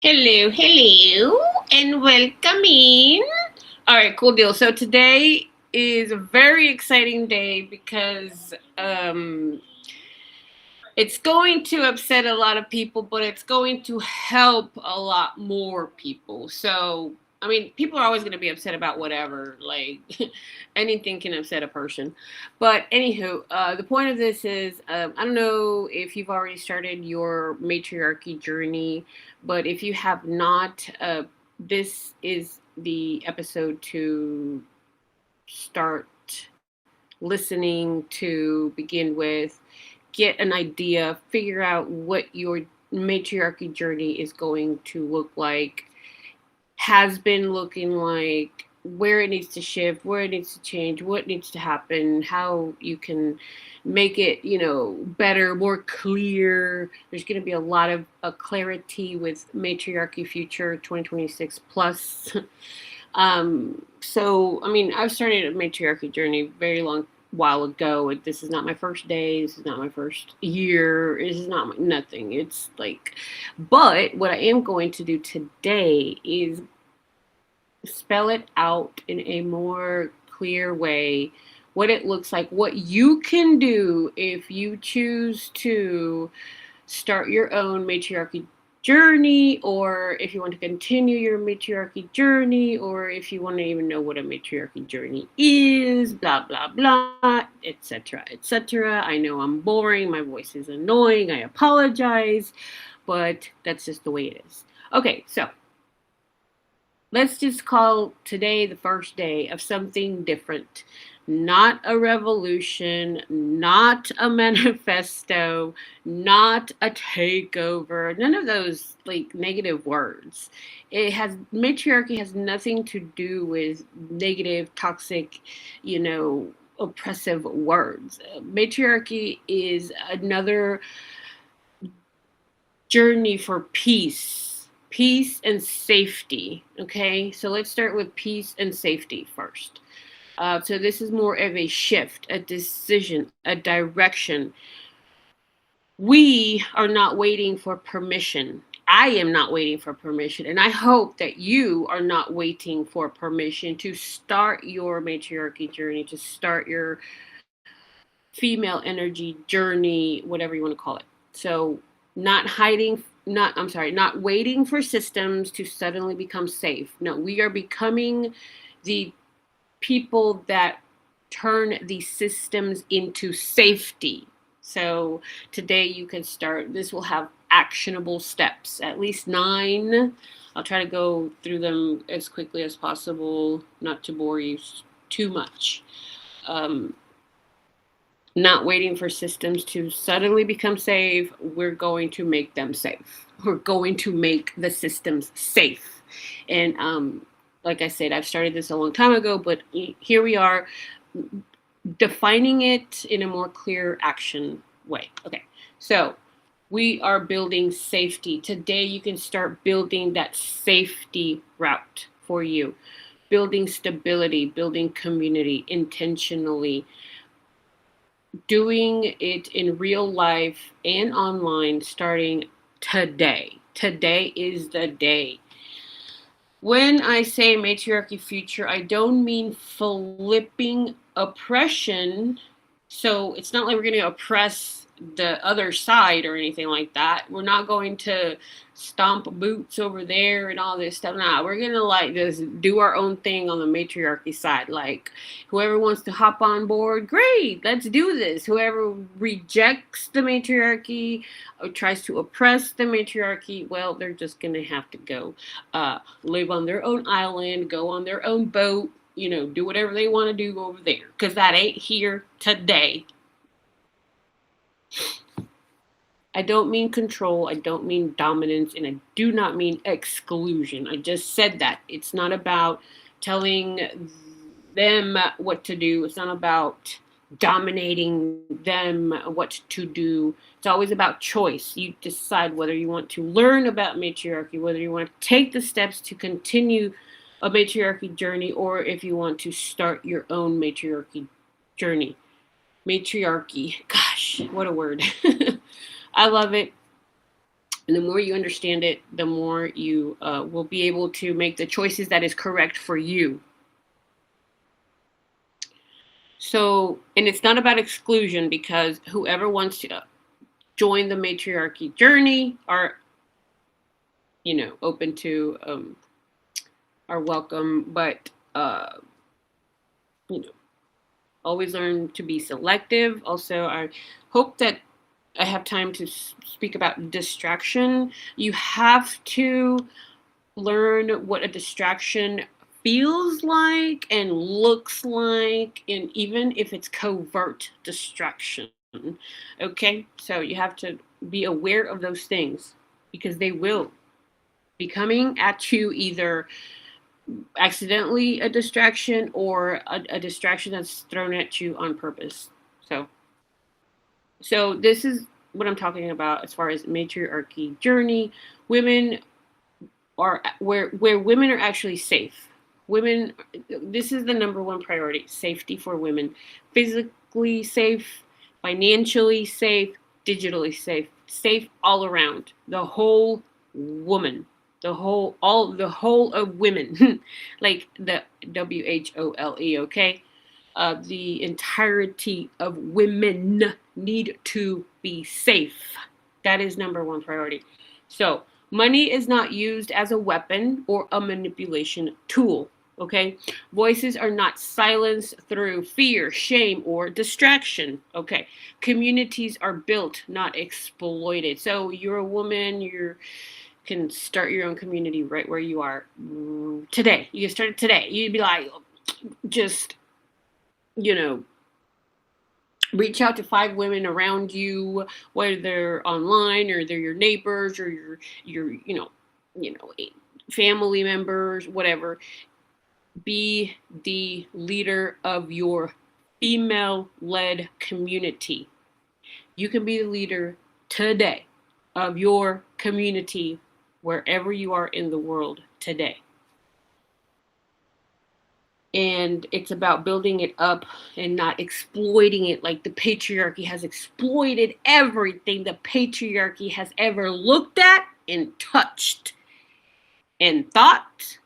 Hello, hello, and welcome in. All right, cool deal. So today is a very exciting day because it's going to upset a lot of people, but it's going to help a lot more people. So, I mean, people are always going to be upset about whatever. Like, anything can upset a person. But, anywho, the point of this is I don't know if you've already started your matriarchy journey, but if you have not, this is the episode to start listening to begin with, get an idea, figure out what your matriarchy journey is going to look like, has been looking like, where it needs to shift, where it needs to change, what needs to happen, how you can make it, better, more clear. There's going to be a lot of clarity with Matriarchy Future 2026 plus. So, I mean, I've started a matriarchy journey very long while ago. This is not my first day. This is not my first year. This is not nothing. It's like, but what I am going to do today is spell it out in a more clear way, what it looks like, what you can do if you choose to start your own matriarchy journey, or if you want to continue your matriarchy journey, or if you want to even know what a matriarchy journey is, blah blah blah, etc etc. I know I'm boring, my voice is annoying, I apologize, but that's just the way it is. Okay, so let's just call today the first day of something different. Not a revolution, not a manifesto, not a takeover, none of those like negative words. Matriarchy has nothing to do with negative, toxic, oppressive words. Matriarchy is another journey for peace and safety. Okay, so let's start with peace and safety first. So this is more of a shift, a decision, a direction. We are not waiting for permission. I am not waiting for permission, and I hope that you are not waiting for permission to start your matriarchy journey, to start your female energy journey, whatever you want to call it. So not waiting for systems to suddenly become safe. No, we are becoming the people that turn these systems into safety. So today you can start. This will have actionable steps, at least 9. I'll try to go through them as quickly as possible, not to bore you too much. Not waiting for systems to suddenly become safe. We're going to make them safe. We're going to make the systems safe. And like I said, I've started this a long time ago, but here we are defining it in a more clear action way. Okay, so we are building safety. Today you can start building that safety route for you. Building stability, building community intentionally. Doing it in real life and online starting today. Today is the day. When I say Matriarchy Future, I don't mean flipping oppression. So it's not like we're going to oppress the other side or anything like that. We're not going to stomp boots over there and all this stuff. Nah, we're going to like just do our own thing on the matriarchy side. Like whoever wants to hop on board, great, let's do this. Whoever rejects the matriarchy or tries to oppress the matriarchy, well, they're just going to have to go live on their own island, go on their own boat, do whatever they want to do over there. Because that ain't here today. I don't mean control, I don't mean dominance, and I do not mean exclusion. I just said that. It's not about telling them what to do. It's not about dominating them what to do. It's always about choice. You decide whether you want to learn about matriarchy, whether you want to take the steps to continue a matriarchy journey, or if you want to start your own matriarchy journey. Matriarchy. Gosh, what a word. I love it. And the more you understand it, the more you will be able to make the choices that is correct for you. So, and it's not about exclusion, because whoever wants to join the matriarchy journey are, open to, are welcome, but, you know, always learn to be selective. Also, I hope that I have time to speak about distraction. You have to learn what a distraction feels like and looks like, and even if it's covert distraction. Okay, so you have to be aware of those things, because they will be coming at you, either accidentally a distraction, or a distraction that's thrown at you on purpose. So this is what I'm talking about as far as matriarchy journey. Women are where women are actually safe. Women, this is the number one priority: safety for women. Physically safe, financially safe, digitally safe, safe all around. The whole woman, the whole of women, like the WHOLE. Okay, the entirety of women need to be safe. That is number one priority. So money is not used as a weapon or a manipulation tool. Okay, voices are not silenced through fear, shame, or distraction. Okay, communities are built, not exploited. So you're a woman, you can start your own community right where you are today. You can start it today. You'd be like, just, reach out to 5 women around you, whether they're online or they're your neighbors or your family members, whatever. Be the leader of your female-led community. You can be the leader today of your community, wherever you are in the world today. And it's about building it up and not exploiting it, like the patriarchy has exploited everything the patriarchy has ever looked at and touched and thought.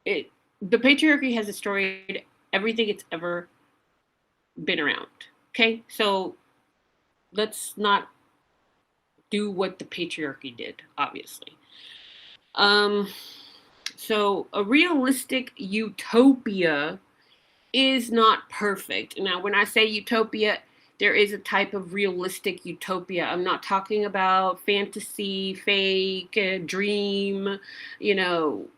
The patriarchy has destroyed everything it's ever been around. Okay, so let's not do what the patriarchy did, obviously. So a realistic utopia is not perfect. Now, when I say utopia, there is a type of realistic utopia. I'm not talking about fantasy, fake, dream,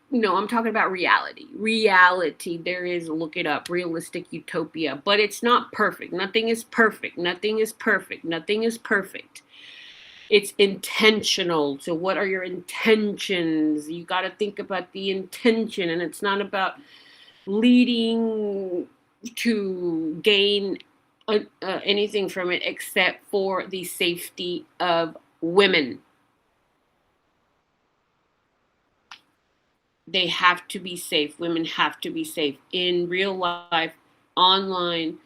no, I'm talking about reality. Reality, there is, look it up, realistic utopia. But it's not perfect. Nothing is perfect. Nothing is perfect. Nothing is perfect. It's intentional. So what are your intentions? You got to think about the intention, and it's not about leading to gain anything from it except for the safety of women. They have to be safe. Women have to be safe in real life, online,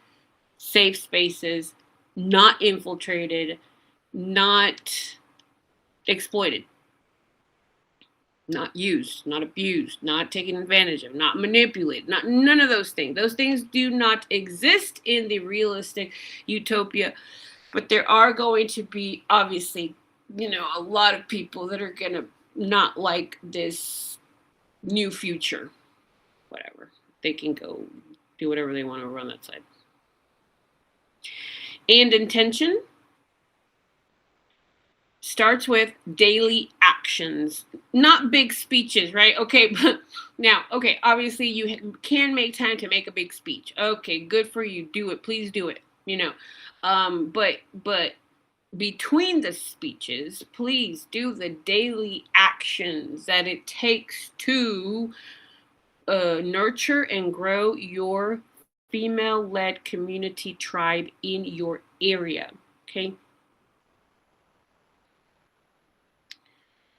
safe spaces, not infiltrated, not exploited, not used, not abused, not taken advantage of, not manipulated, none of those things. Those things do not exist in the realistic utopia, but there are going to be, obviously, a lot of people that are going to not like this new future. Whatever. They can go do whatever they want over on that side. And intention starts with daily actions, not big speeches, right? Okay, now, okay, obviously you can make time to make a big speech. Okay, good for you. Do it. Please do it. But between the speeches, please do the daily actions that it takes to nurture and grow your female-led community tribe in your area. Okay.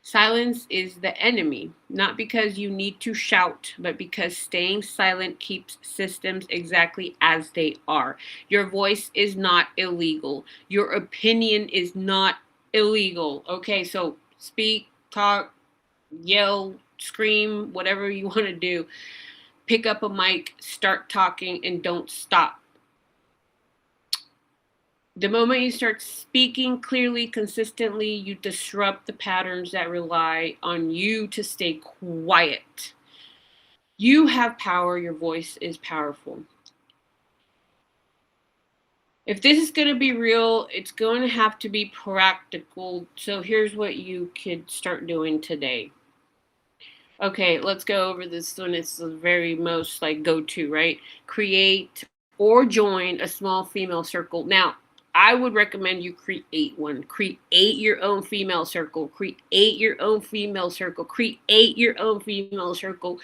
Silence is the enemy, not because you need to shout, but because staying silent keeps systems exactly as they are. Your voice is not illegal. Your opinion is not illegal. Okay, so speak, talk, yell, scream, whatever you want to do. Pick up a mic, start talking, and don't stop. The moment you start speaking clearly, consistently, you disrupt the patterns that rely on you to stay quiet. You have power. Your voice is powerful. If this is going to be real, it's going to have to be practical. So here's what you could start doing today. Okay, let's go over this one. It's the very most like go-to, right? Create or join a small female circle. Now, I would recommend you create one. Create your own female circle. Create your own female circle. Create your own female circle.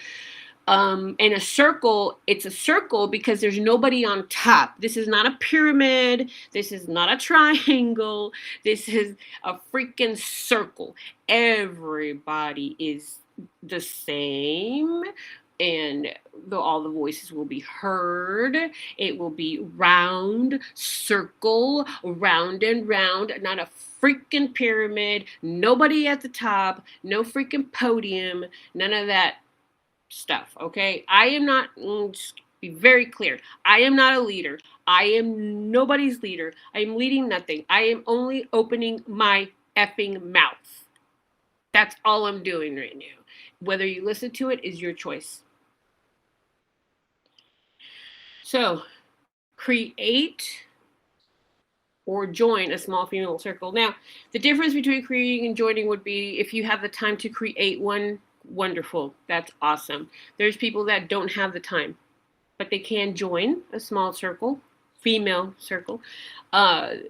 And a circle, it's a circle because there's nobody on top. This is not a pyramid. This is not a triangle. This is a freaking circle. Everybody is the same, and all the voices will be heard. It will be round, circle, round and round, not a freaking pyramid. Nobody at the top, no freaking podium, none of that stuff. Okay, I am not, just be very clear, I am not a leader. I am nobody's leader. I am leading nothing. I am only opening my effing mouth. That's all I'm doing right now. Whether you listen to it is your choice. So create or join a small female circle. Now, the difference between creating and joining would be if you have the time to create one, wonderful. That's awesome. There's people that don't have the time, but they can join a small circle, female circle, that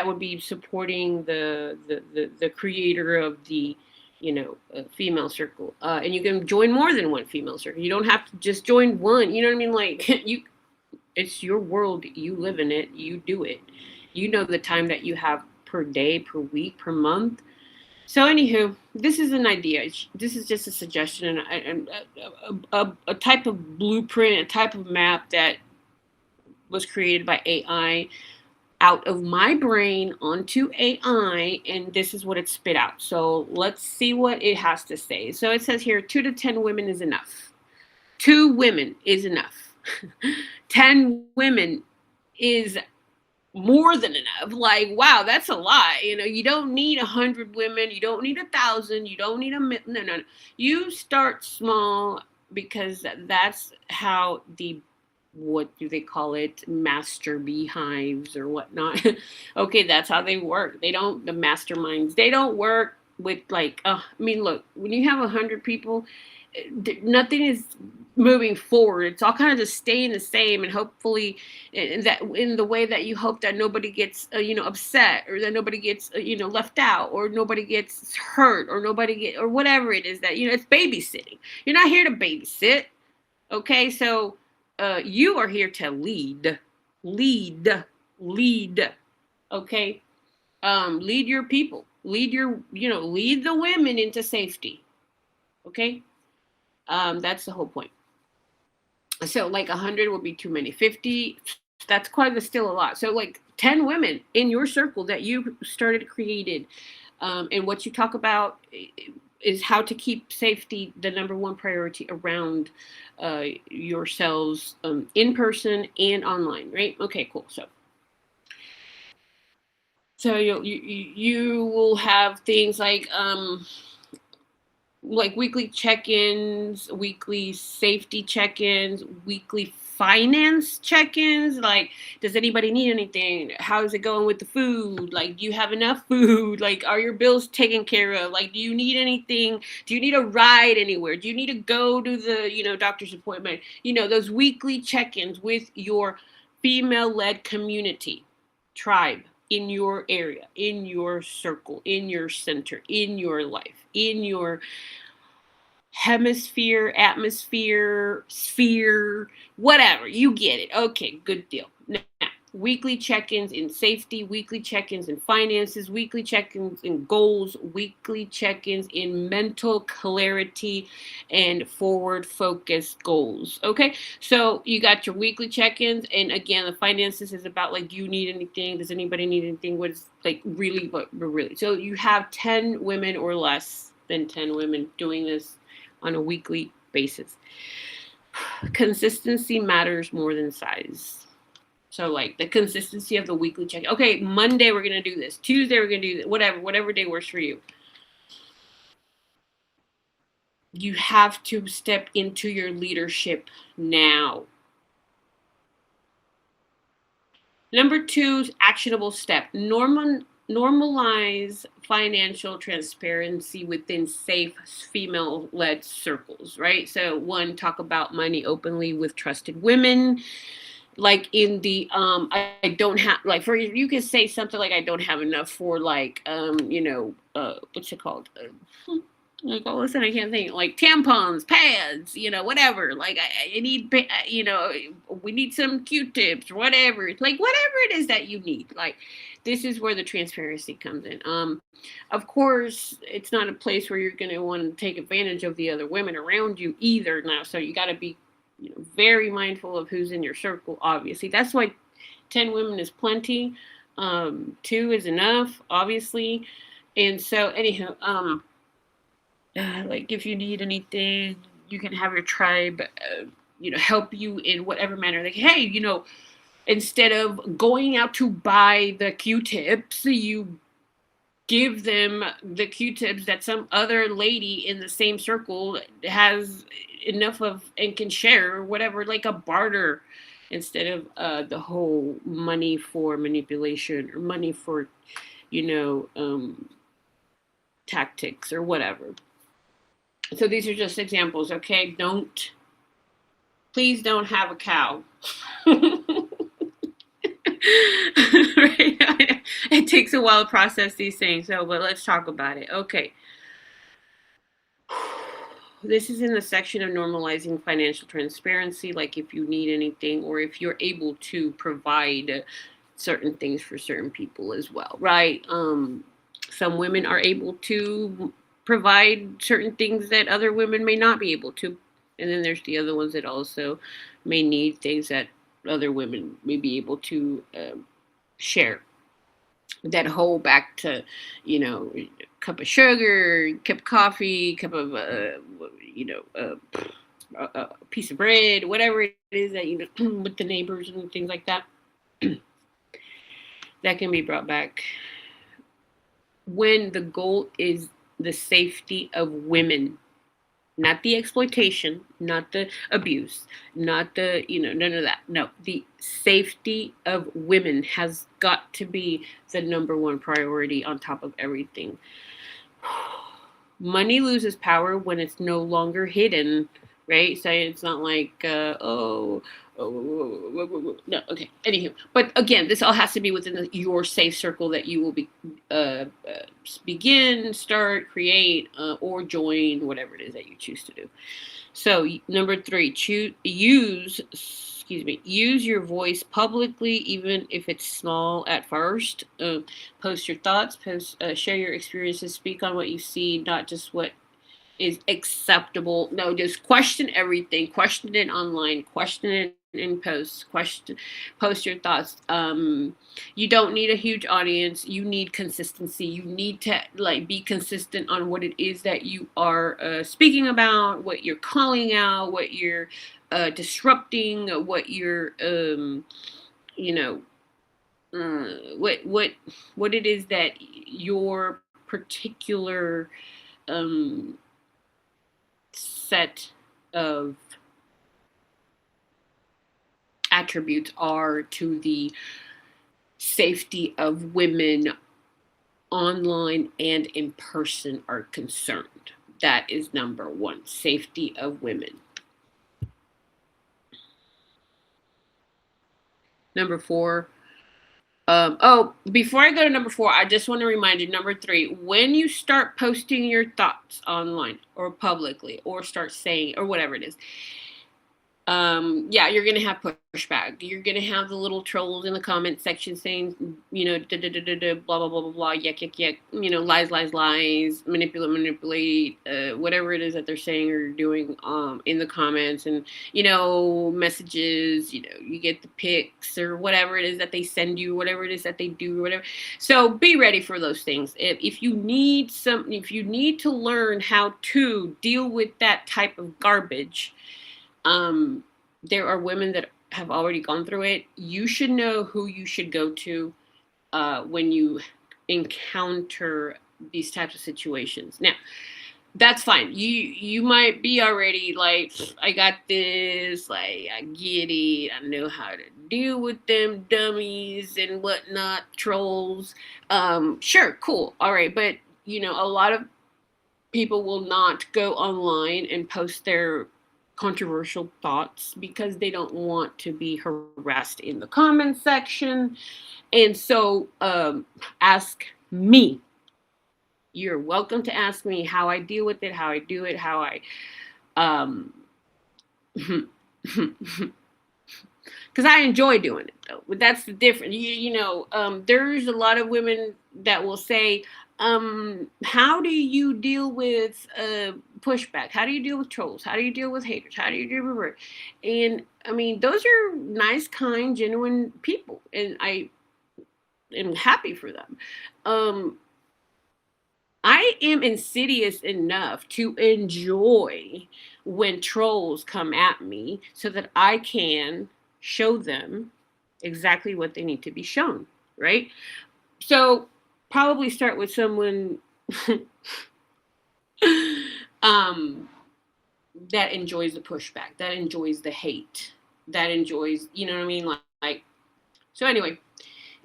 would be supporting the creator of the female circle, and you can join more than one female circle. You don't have to just join one. You know what I mean? Like it's your world. You live in it. You do it. You know the time that you have per day, per week, per month. So anywho, this is an idea. This is just a suggestion and a type of blueprint, a type of map that was created by AI out of my brain onto AI, and this is what it spit out. So let's see what it has to say. So it says here, 2 to 10 women is enough. 2 women is enough. 10 women is more than enough. Like, wow, that's a lot. You don't need 100 women. You don't need 1,000. You don't need no. You start small because that's how what do they call it? Master beehives or whatnot. Okay, that's how they work. The masterminds, they don't work with look, when you have 100 people, nothing is moving forward. It's all kind of just staying the same, and hopefully in the way that you hope that nobody gets upset, or that nobody gets left out, or nobody gets hurt, or or whatever it is that it's babysitting. You're not here to babysit. Okay, so you are here to lead. Okay, lead your people. Lead the women into safety. Okay, that's the whole point. So 100 would be too many. 50, that's still a lot. So 10 women in your circle that you created, and what you talk about is how to keep safety the number one priority around yourselves, in person and online, right? Okay, cool. So you will have things like weekly check-ins, weekly safety check-ins, weekly finance check-ins. Does anybody need anything? How's it going with the food? Do you have enough food? Are your bills taken care of? Do you need anything? Do you need a ride anywhere? Do you need to go to the doctor's appointment? Those weekly check-ins with your female-led community, tribe, in your area, in your circle, in your center, in your life, in your hemisphere, atmosphere, sphere, whatever. You get it. Okay, good deal. Now, weekly check-ins in safety, weekly check-ins in finances, weekly check-ins in goals, weekly check-ins in mental clarity and forward focused goals. Okay, so you got your weekly check-ins, and again, the finances is about like, do you need anything, does anybody need anything, what is like really, what really. So you have 10 women or less than 10 women doing this on a weekly basis. Consistency matters more than size. So like the consistency of the weekly check. Okay, Monday we're gonna do this. Tuesday we're gonna do this. Whatever day works for you. You have to step into your leadership now. Number 2, actionable step. Normalize financial transparency within safe female-led circles, right? So 1, talk about money openly with trusted women. Like in the I don't have, like, for you can say something like, I don't have enough for like what's it called, like, all of a sudden I can't think, like tampons, pads, whatever, like I need, we need some Q-tips, whatever, like whatever it is that you need. Like, this is where the transparency comes in. Of course, it's not a place where you're going to want to take advantage of the other women around you either now, so you got to be very mindful of who's in your circle. Obviously, that's why 10 women is plenty. 2 is enough, obviously. And so anyhow, like, if you need anything, you can have your tribe help you in whatever manner. Like, hey, instead of going out to buy the Q-tips, you give them the Q-tips that some other lady in the same circle has enough of and can share, or whatever, like a barter, instead of the whole money for manipulation or money for tactics or whatever. So these are just examples. Okay, please don't have a cow. Right? It takes a while to process these things, but let's talk about it. Okay. This is in the section of normalizing financial transparency, like if you need anything or if you're able to provide certain things for certain people as well, right? Some women are able to provide certain things that other women may not be able to. And then there's the other ones that also may need things that other women may be able to share. That whole back to, cup of sugar, cup of coffee, cup of, a piece of bread, whatever it is that, with the neighbors and things like that, that can be brought back when the goal is the safety of women, not the exploitation, not the abuse, not the, none of that. No, the safety of women has got to be the number one priority on top of everything. Money loses power when it's no longer hidden, right? So it's not like, no, okay. Anywho, but again, this all has to be within your safe circle that you will begin, start, create, or join, whatever it is that you choose to do. So number 3, use your voice publicly, even if it's small at first. Post your thoughts, share your experiences, speak on what you see, not just what is acceptable. No, just question everything. Question it online. Question it in posts. Post your thoughts. You don't need a huge audience. You need consistency. You need to be consistent on what it is that you are speaking about, what you're calling out, what you're disrupting, what you're what it is that your particular set of attributes are to the safety of women online and in person are concerned. That is number 1, safety of women. Number 4, before I go to number 4, I just want to remind you, number 3, when you start posting your thoughts online or publicly or start saying or whatever it is, yeah, you're gonna have pushback. You're gonna have the little trolls in the comment section saying, blah blah blah blah blah, yuck, lies, lies, lies, manipulate, whatever it is that they're saying or doing, in the comments, and messages. You get the pics or whatever it is that they send you, whatever it is that they do, whatever. So be ready for those things. If you need to learn how to deal with that type of garbage. There are women that have already gone through it. You should know who you should go to when you encounter these types of situations. Now, that's fine. You might be already like, I got this, like, I get it. I know how to deal with them dummies and whatnot, trolls. Sure, cool. All right. But, a lot of people will not go online and post their controversial thoughts because they don't want to be harassed in the comment section. And so ask me. You're welcome to ask me how I deal with it, how I do it, how I because I enjoy doing it though. But that's the difference. There's a lot of women that will say, how do you deal with pushback? How do you deal with trolls? How do you deal with haters? How do you deal with it? And I mean, those are nice, kind, genuine people, and I am happy for them. I am insidious enough to enjoy when trolls come at me so that I can show them exactly what they need to be shown, right? So probably start with someone that enjoys the pushback, that enjoys the hate, that enjoys, you know what I mean? Like so anyway, it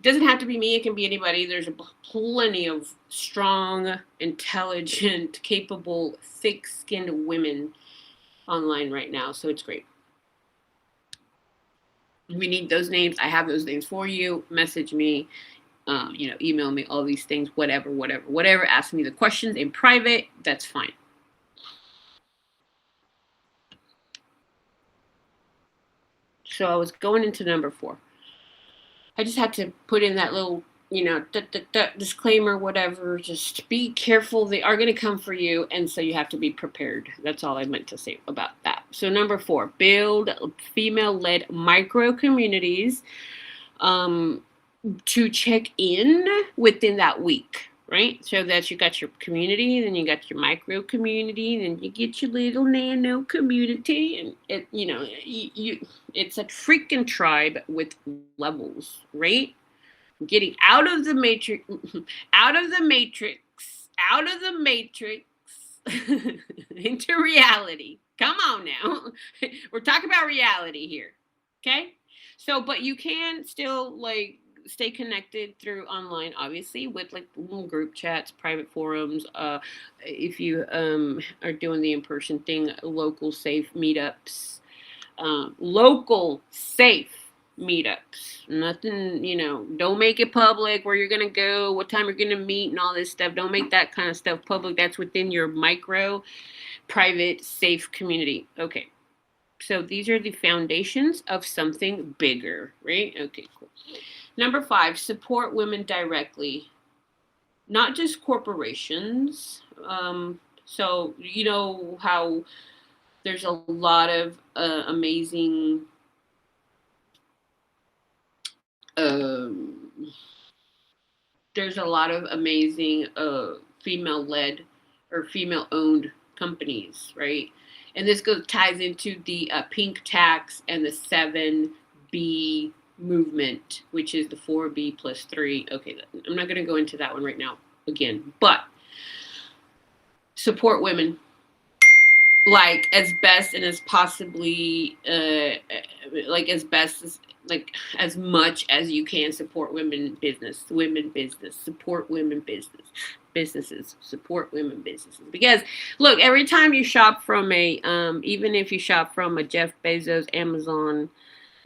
doesn't have to be me. It can be anybody. There's plenty of strong, intelligent, capable, thick-skinned women online right now. So it's great. We need those names. I have those names for you. Message me, email me, all these things, whatever. Ask me the questions in private. That's fine. So I was going into number 4. I just had to put in that little, disclaimer, whatever. Just be careful. They are going to come for you. And so you have to be prepared. That's all I meant to say about that. So number 4, build female-led micro communities to check in within that week, right? So that you got your community, then you got your micro community, then you get your little nano community, and it's a freaking tribe with levels, right? Getting out of the matrix, into reality. Come on now. We're talking about reality here. Okay? So, but you can still stay connected through online, obviously, with little group chats, private forums. If you are doing the in-person thing, local safe meetups. Nothing, don't make it public where you're going to go, what time you're going to meet, and all this stuff. Don't make that kind of stuff public. That's within your micro, private, safe community. Okay. So these are the foundations of something bigger, right? Okay, cool. Number 5, support women directly, not just corporations. So you know how there's a lot of amazing female-led or female-owned companies, right? And this ties into the pink tax and the 7B movement, which is the 4B plus 3. Okay, I'm not going to go into that one right now again, but support women as best and as possibly as much as you can. Support women business, support women businesses, support women businesses. Because look, every time you shop from even if you shop from a Jeff Bezos, Amazon,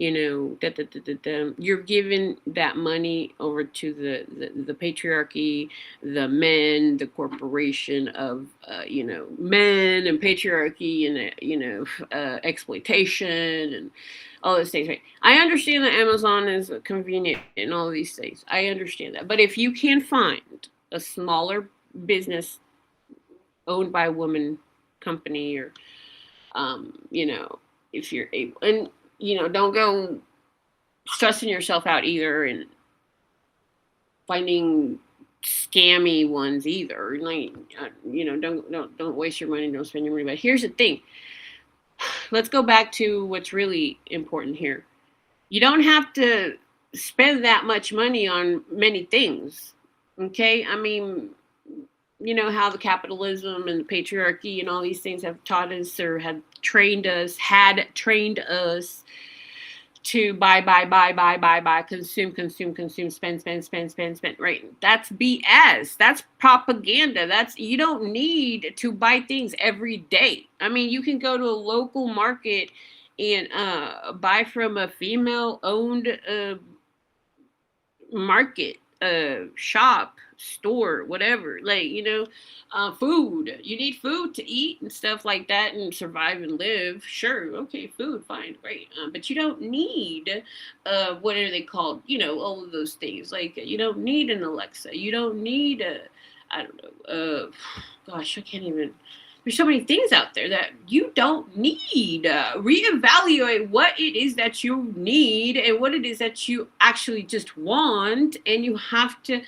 You're giving that money over to the patriarchy, the men, the corporation of men and patriarchy and exploitation and all those things. Right? I understand that Amazon is convenient and all of these things. I understand that, but if you can find a smaller business owned by a woman company, or if you're able, and don't go stressing yourself out either and finding scammy ones either. Like, don't waste your money, don't spend your money. But here's the thing. Let's go back to what's really important here. You don't have to spend that much money on many things. Okay? I mean, you know how the capitalism and the patriarchy and all these things have taught us, or had trained us to buy, consume, spend, right? That's BS. That's propaganda. You don't need to buy things every day. I mean, you can go to a local market and buy from a female-owned market, shop, store, whatever. Like, food. You need food to eat and stuff like that and survive and live. Sure, okay, food, fine, great. But you don't need, what are they called? All of those things. Like, you don't need an Alexa. You don't need I don't know. Gosh, I can't even. There's so many things out there that you don't need. Reevaluate what it is that you need and what it is that you actually just want. And you have to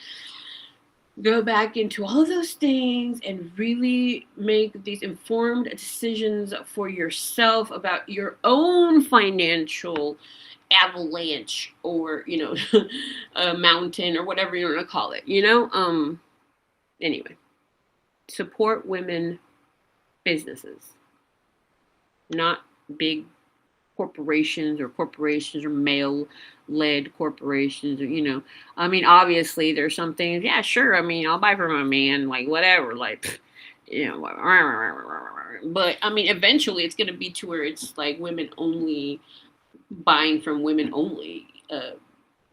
go back into all of those things and really make these informed decisions for yourself about your own financial avalanche, or, a mountain, or whatever you want to call it, Anyway, support women businesses, not big corporations or male-led corporations, or I mean, obviously there's some things, yeah, sure, I mean, I'll buy from a man, like, whatever, like, but I mean, eventually it's going to be to where it's like women only, buying from women only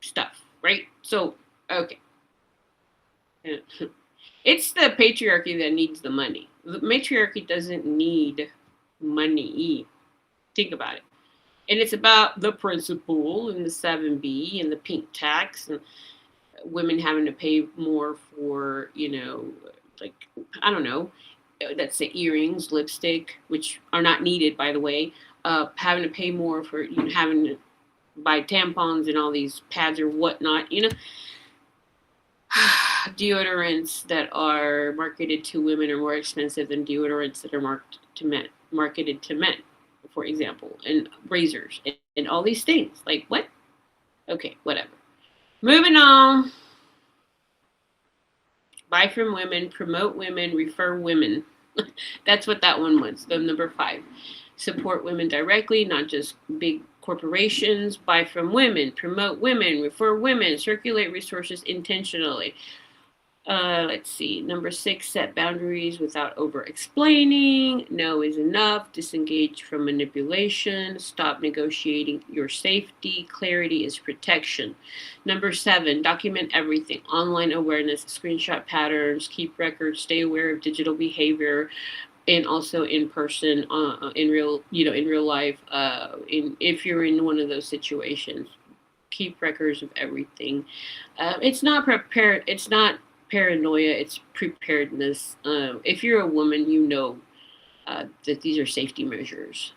stuff, right? So, okay. It's the patriarchy that needs the money. The matriarchy doesn't need money. Think about it. And it's about the principle and the 7B and the pink tax and women having to pay more for, like, I don't know, let's say earrings, lipstick, which are not needed, by the way, having to pay more for having to buy tampons and all these pads or whatnot, deodorants that are marketed to women are more expensive than deodorants that are marketed to men, for example, and razors and all these things. Like, what? Okay, whatever. Moving on. Buy from women, promote women, refer women. That's what that one was. The number 5. Support women directly, not just big corporations. Buy from women, promote women, refer women, circulate resources intentionally. Let's see. Number 6, set boundaries without over-explaining. No is enough. Disengage from manipulation. Stop negotiating your safety. Clarity is protection. Number 7, document everything. Online awareness, screenshot patterns, keep records, stay aware of digital behavior, and also in person, in real life. If you're in one of those situations, keep records of everything. It's not prepared. It's not paranoia, it's preparedness. If you're a woman, that these are safety measures.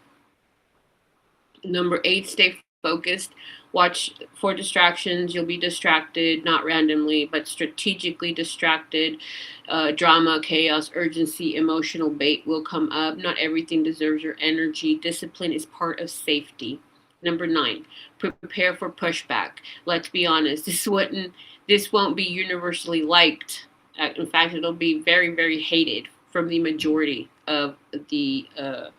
Number 8, stay focused. Watch for distractions. You'll be distracted, not randomly, but strategically distracted. Drama, chaos, urgency, emotional bait will come up. Not everything deserves your energy. Discipline is part of safety. Number 9, prepare for pushback. Let's be honest, this won't be universally liked. In fact, it'll be very, very hated from the majority of the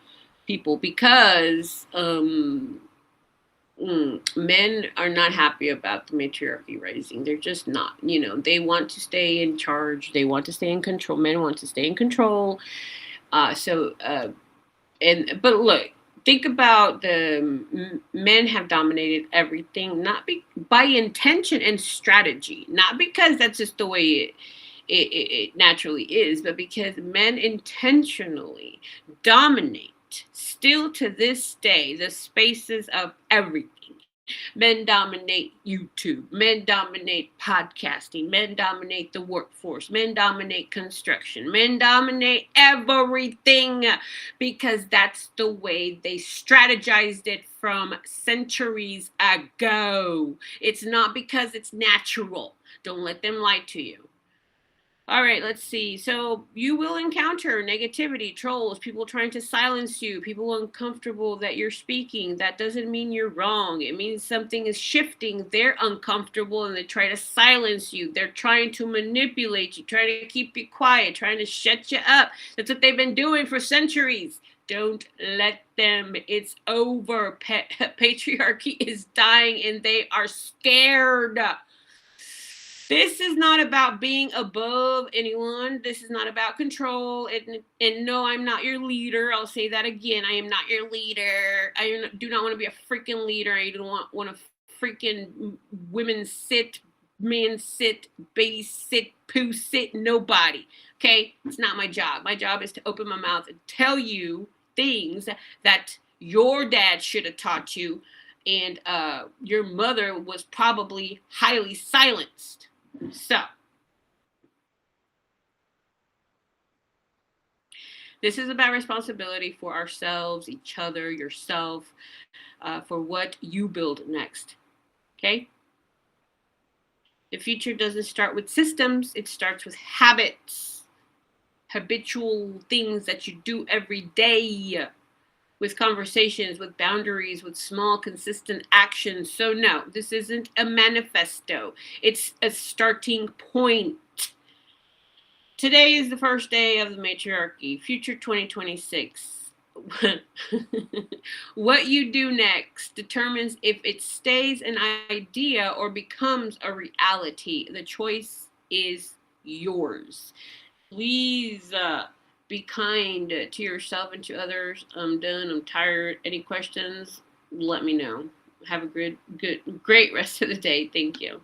people, because men are not happy about the matriarchy rising. They're just not. They want to stay in charge. They want to stay in control. Men want to stay in control. But look, think about men have dominated everything, not by intention and strategy, not because that's just the way it naturally is, but because men intentionally dominate still to this day the spaces of everything. Men dominate YouTube. Men dominate podcasting. Men dominate the workforce. Men dominate construction. Men dominate everything because that's the way they strategized it from centuries ago. It's not because it's natural. Don't let them lie to you. All right, let's see. So you will encounter negativity, trolls, people trying to silence you, people uncomfortable that you're speaking. That doesn't mean you're wrong. It means something is shifting. They're uncomfortable and they try to silence you. They're trying to manipulate you, trying to keep you quiet, trying to shut you up. That's what they've been doing for centuries. Don't let them. It's over. Patriarchy is dying and they are scared. This is not about being above anyone. This is not about control. And no, I'm not your leader. I'll say that again. I am not your leader. I do not want to be a freaking leader. I don't want to freaking women sit, men sit, babies sit, poo sit, nobody. Okay? It's not my job. My job is to open my mouth and tell you things that your dad should have taught you, and your mother was probably highly silenced. So, this is about responsibility for ourselves, each other, yourself, for what you build next. Okay? The future doesn't start with systems, it starts with habits, habitual things that you do every day, with conversations, with boundaries, with small, consistent actions. So no, this isn't a manifesto. It's a starting point. Today is the first day of the Matriarchy Future 2026. What you do next determines if it stays an idea or becomes a reality. The choice is yours. Please be kind to yourself and to others. I'm done. I'm tired. Any questions? Let me know. Have a great rest of the day. Thank you.